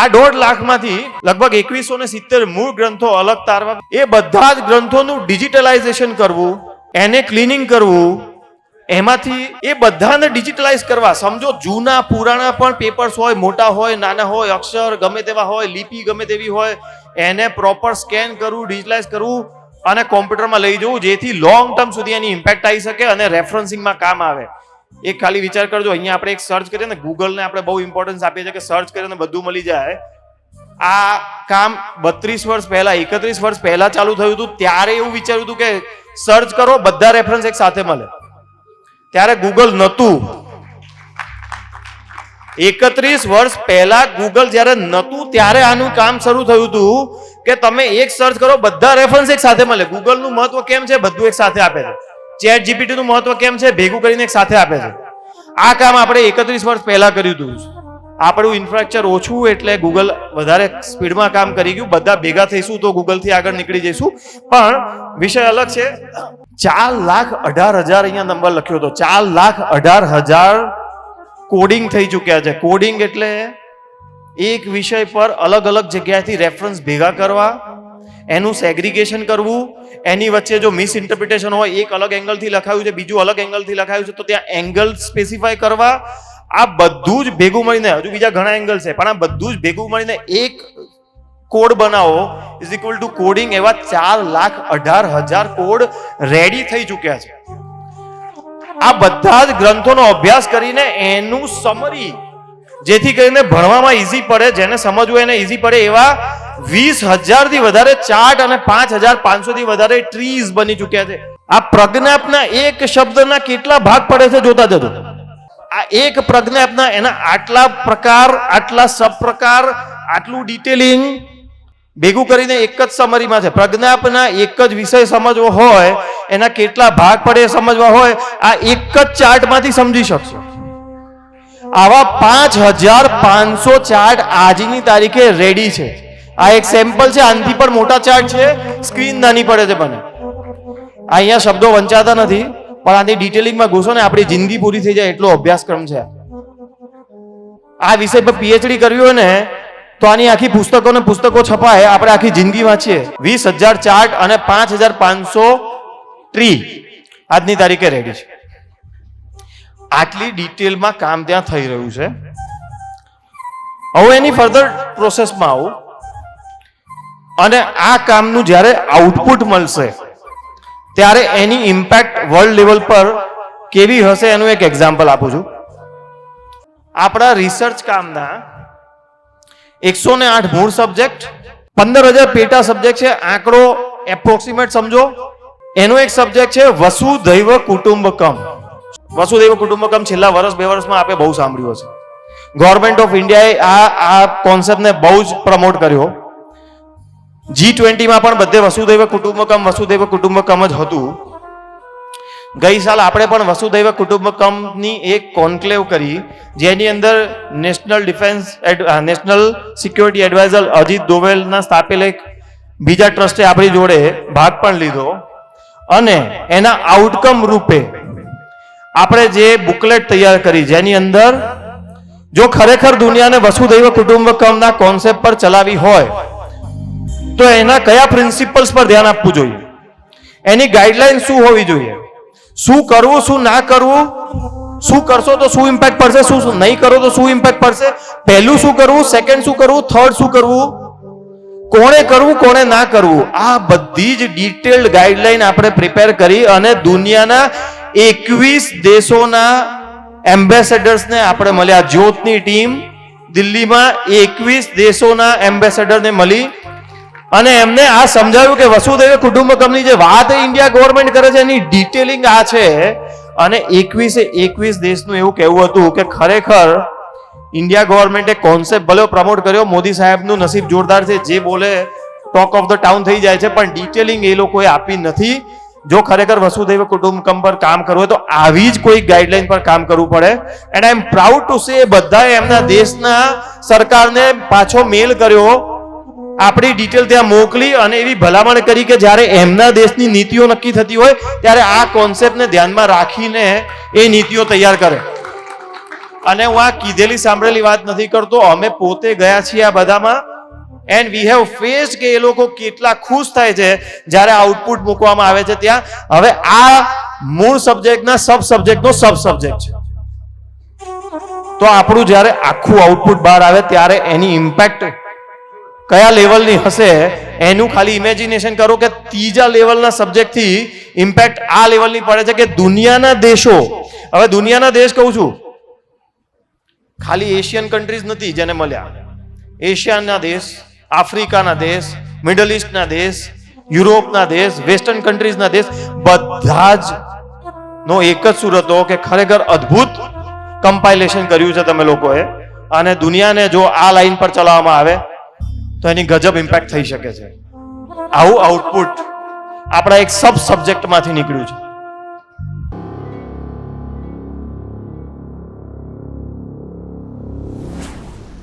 આ 1.5 લાખમાંથી લગભગ 2170 મૂળ ગ્રંથો અલગ તારવા, એ બધા જ ગ્રંથોનું ડિજિટલાઇઝેશન કરવું, એને ક્લીનિંગ કરવું, એમાંથી એ બધાને ડિજિટલાઇઝ કરવા. સમજો જૂના પુરાણા પણ પેપર્સ હોય, મોટા હોય નાના હોય, અક્ષર ગમે તેવા હોય, લિપિ ગમે તેવી હોય, એને પ્રોપર સ્કેન કરવું, ડિજિટલાઇઝ કરવું અને કોમ્પ્યુટરમાં લઈ જવું, જેથી લોંગ ટર્મ સુધી એની ઇમ્પેક્ટ આવી શકે અને રેફરન્સિંગમાં કામ આવે. એક ખાલી વિચાર કરજો, અહીંયા આપણે એક સર્ચ કરીએ ને, ગૂગલને આપણે બહુ ઇમ્પોર્ટન્સ આપીએ છીએ કે સર્ચ કરીને બધું મળી જાય. આ કામ 32 વર્ષ પહેલા, 31 વર્ષ પહેલા ચાલુ થયું હતું. ત્યારે એવું વિચાર્યું હતું કે સર્ચ કરો, બધા રેફરન્સ એક સાથે મળે. ત્યારે ગૂગલ નહોતું. 31 વર્ષ પહેલા ગૂગલ જ્યારે નહોતું ત્યારે આનું કામ શરૂ થયું હતું કે તમે એક સર્ચ કરો, બધા રેફરન્સ એક સાથે મળે. ગૂગલનું મહત્વ કેમ છે? બધું એક સાથે આપે છે. ચેટ જીપીટી નું મહત્વ કેમ છે? ભેગું કરીને એક સાથે આપે છે. આ કામ આપણે 31 વર્ષ પહેલા કર્યું હતું. આપણું ઇન્ફ્રાસ્ટ્રક્ચર ઓછું એટલે ગૂગલ વધારે સ્પીડમાં કામ કરી ગયું. બધા ભેગા થઈશું તો ગૂગલ થી આગળ નીકળી જઈશું. પણ વિષય અલગ છે. 4,18,000 અહીંયા નંબર લખ્યો હતો. 4,18,000 કોડિંગ થઈ ચુક્યા છે. કોડિંગ એટલે એક વિષય પર અલગ અલગ જગ્યાએથી રેફરન્સ ભેગા કરવા, એનું સેગ્રીગેશન કરવું, એની વચ્ચે જો મિસ ઇન્ટરપ્રિટેશન હોય, એક અલગ એંગલથી લખાયું છે, બીજું અલગ એંગલથી લખાયું છે, તો ત્યાં એંગલ સ્પેસિફાય કરવા. આ બધું જ ભેગું મળીને, હજુ બીજા ઘણા એંગલ છે, પણ આ બધું જ ભેગું મળીને એક કોડ બનાવો ઇઝ ઇક્વલ ટુ કોડિંગ. એવા 4,18,000 કોડ રેડી થઈ ચુક્યા છે. આ બધા જ ગ્રંથોનો અભ્યાસ કરીને એનું સમરી, જેથી કરીને ભણવામાં ઈઝી પડે, જેને સમજવું એને ઈઝી પડે, એવા 20,000 થી વધારે ચાર્ટ અને 5,500 થી વધારે ટ્રીઝ બની ચુક્યા છે. આ પ્રજ્ઞાપના એક શબ્દના કેટલા ભાગ પડે છે જોતા જજો. આ એક પ્રજ્ઞાપના એના આટલા પ્રકાર, આટલા સબ પ્રકાર, આટલું ડિટેલિંગ ભેગું કરીને એક જ સમરીમાં છે. પ્રજ્ઞાપના એક જ વિષય સમજવો હોય, એના કેટલા ભાગ પડે સમજવા હોય, આ એક જ ચાર્ટમાંથી સમજી શકશો. આવા 5,500 ચાર્ટ આજની તારીખે રેડી છે. આ એક સેમ્પલ છે, આનાથી પણ મોટા ચાર્ટ છે. સ્ક્રીન નાની પડે છે મને. અહીંયા શબ્દો વંચાતા નથી, પણ આની ડિટેલિંગમાં ઘૂસો ને આપણી જિંદગી પૂરી થઈ જાય એટલો અભ્યાસક્રમ છે. આ વિષય પર પીએચડી કરવી હોય ને તો આની આખી પુસ્તકો છપાય, આપણે આખી જિંદગી વાંચીએ. 20,000 ચાર્ટ અને 5,500 ટ્રી આજની તારીખે રેડી છે. આટલી ડિટેલમાં કામ ત્યાં થઈ રહ્યું છે. હવે એની ફર્ધર પ્રોસેસમાં આવું અને આ કામનું જ્યારે આઉટપુટ મળશે ત્યારે એની ઇમ્પેક્ટ વર્લ્ડ લેવલ પર કેવી હશે એનું એક એક્ઝામ્પલ આપું છું. આપણા રિસર્ચ કામના 108 મૂળ સબ્જેક્ટ, 15,000 પેટા સબ્જેક્ટ છે. આંકડો એપ્રોક્સિમેટ સમજો. એનો એક સબ્જેક્ટ છે વસુધૈવ કુટુંબકમ. વસુધૈવ કુટુંબકમ છેલ્લા વર્ષ 2 વર્ષમાં આપણે બહુ સાંભળ્યું હશે. ગવર્મેન્ટ ઓફ ઇન્ડિયાએ આ કોન્સેપ્ટને બહુ જ પ્રમોટ કર્યો. G20 માં પણ બધે વસુધૈવ કુટુંબકમ જ હતું. ગઈ સાલ આપણે પણ વસુધૈવ કુટુંબકમની એક કોન્ક્લેવ કરી, જેની અંદર નેશનલ સિક્યોરિટી એડવાઇઝર અજીત દોવલના સ્થાપેલ એક બીજા ટ્રસ્ટે આપણી જોડે ભાગ પણ લીધો. અને એના આઉટકમ રૂપે આપણે જે બુકલેટ તૈયાર કરી, જેની અંદર જો ખરેખર દુનિયાને વસુધૈવ કુટુંબકમના કોન્સેપ્ટ પર ચલાવી હોય તો એના કયા પ્રિન્સિપલ્સ પર ધ્યાન આપવું જોઈએ, એની ગાઈડલાઈન શું હોવી જોઈએ, શું કરવું શું ના કરવું, શું કરશો તો શું ઇમ્પેક્ટ પડશે, શું નહીં કરો તો શું ઇમ્પેક્ટ પડશે, પહેલું શું કરવું, સેકન્ડ શું કરવું, થર્ડ શું કરવું, કોણે કરવું કોણે ના કરવું, આ બધી જ ડિટેલ્ડ ગાઈડલાઈન આપણે પ્રિપેર કરી અને દુનિયાના 21 દેશોના એમ્બેસેડર્સને આપણે મળ્યા. જ્યોતની ટીમ દિલ્હીમાં 21 દેશોના એમ્બેસેડરને મળી અને એમને આ સમજાવ્યું કે વસુધૈવ કુટુંબકમની જે વાત ઇન્ડિયા ગવર્મેન્ટ કરે છે એની ડિટેલિંગ આ છે. અને 21 દેશનું એવું કહેવું હતું કે ખરેખર ઇન્ડિયા ગવર્મેન્ટે કોન્સેપ્ટ ભલે પ્રમોટ કર્યો, મોદી સાહેબનું નસીબ જોરદાર છે, જે બોલે ટોક ઓફ ધ ટાઉન થઈ જાય છે, પણ ડિટેલિંગ એ લોકોએ આપી નથી. જો ખરેખર વસુધૈવ કુટુંબકમ પર કામ કરવું હોય તો આવી જ કોઈ ગાઈડલાઈન પર કામ કરવું પડે. And I M proud to say બધાએ એમના દેશના સરકારને પાછો મેલ કર્યો, આપણી ડિટેલ ત્યાં મોકલી અને એવી ભલામણ કરી કે જ્યારે એમના દેશની નીતિઓ નક્કી થતી હોય ત્યારે આ કોન્સેપ્ટને ધ્યાનમાં રાખીને એ નીતિઓ તૈયાર કરે. અને હું આ કીધેલી સાંભળેલી વાત નથી કરતો, અમે પોતે ગયા છીએ આ બધામાં, એન્ડ વી હેવ ફેસ્ડ કે એ લોકો કેટલા ખુશ થાય છે જ્યારે આઉટપુટ મૂકવામાં આવે છે ત્યાં. હવે આ મૂળ સબ્જેક્ટના સબ સબ્જેક્ટનો સબ સબ્જેક્ટ છે. તો આપણું જ્યારે આખું આઉટપુટ બહાર આવે ત્યારે એની ઇમ્પેક્ટ કયા લેવલની હશે એનું ખાલી ઇમેજિનેશન કરો કે ત્રીજા લેવલના સબ્જેક્ટથી ઇમ્પેક્ટ આ લેવલની પડે છે કે દુનિયાના દેશો, હવે દુનિયાના દેશ કહું છું, ખાલી એશિયન કન્ટ્રીઝ નથી જેને મળ્યા, એશિયાના દેશ, આફ્રિકાના દેશ, મિડલ ઇસ્ટના દેશ, યુરોપના દેશ, વેસ્ટર્ન કન્ટ્રીઝના દેશ, બધા જ નો એક જ સુર હતો કે ખરેખર અદ્ભુત કમ્પાઇલેશન કર્યું છે તમે લોકોએ, અને દુનિયાને જો આ લાઈન પર ચલાવવામાં આવે તો એની ગજબ ઇમ્પેક્ટ થઈ શકે છે. આવું આઉટપુટ આપણા એક સબ સબ્જેક્ટમાંથી નીકળ્યું છે.